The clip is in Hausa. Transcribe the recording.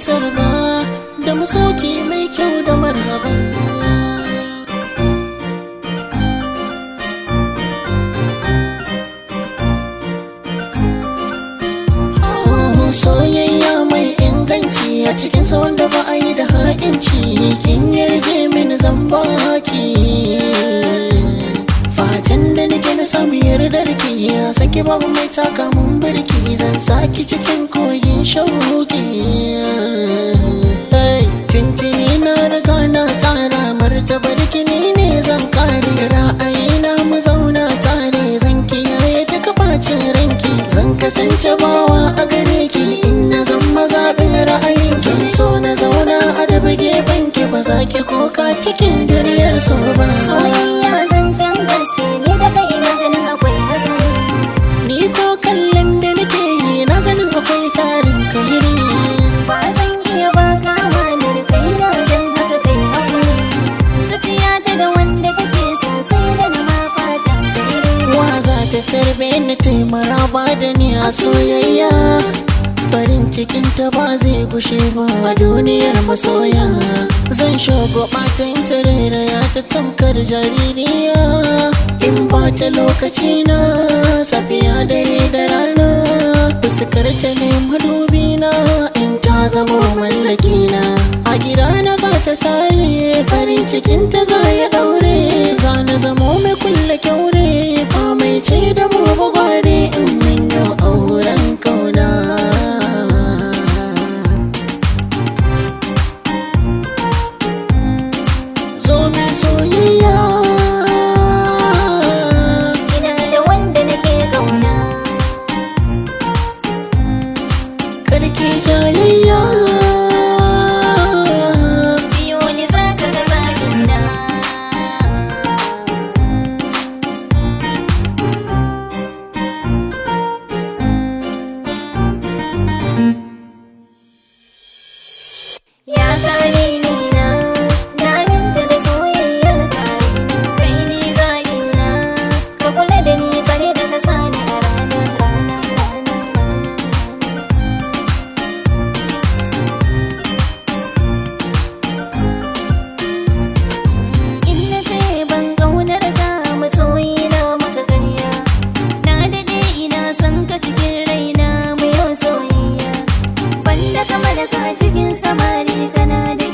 amsar ba, da masauki mai kyau da marhaba. Soyayya mai inganci a cikin wanda ba a yi da ha'inci, kin yarje min zan baki. Fatan da nake na samu yardar ki, saki babu mai taka mun birki, zan saki cikin kogin shauki. Tintini na riga na tsara martabar ki ne zan kare, ra'ayina mu zauna tare, zan kiyaye duka bacin ranki, zan kasance bawa a gare ki in na zan mazaɓin ra'ayin ki. Zan so na zauna a da gefen ki, ba za ki koka cikin duniyar so ba. Soyayya zancen gaske ne da kai na ganin akwai hatsari. Ni ko kallon da nake yi na ganin akwai tarin kairi. Ba zan iya ba kama da kaina don haka kai haƙuri. Zuciya ta da wanda kake so sai da na ma fatan kairi. Wa za ta tarbe ni taimara ba da ni a soyayya, farin cikin ta ba zai gushe ba a duniyar masoya. Zan shago ɓatan ta rairaya ta tamkar jaririya, in ba ta lokaci na safiya dare da rana, fuskar ta ne madubi na in ta zama mallaki na. A gida na za ta tare, farin cikin ta za ya daure, za na zamo mai kulle kyaure, ba mai ce da mu bagware in mun yi auren kauna. Soyayya ina da wanda nake kauna, karki jayayya, biyo ni za ka ga zaɓina. Ya kare ni na minta da soyayyar kare na, kai ni zaɓina, ka kula da ni kare da ka sani a rana. In na ce ban ƙaunar ka masoyina maka karya, na daɗe ina son ka cikin raina mu yau soyayya, banda kama da ka cikin samari kana da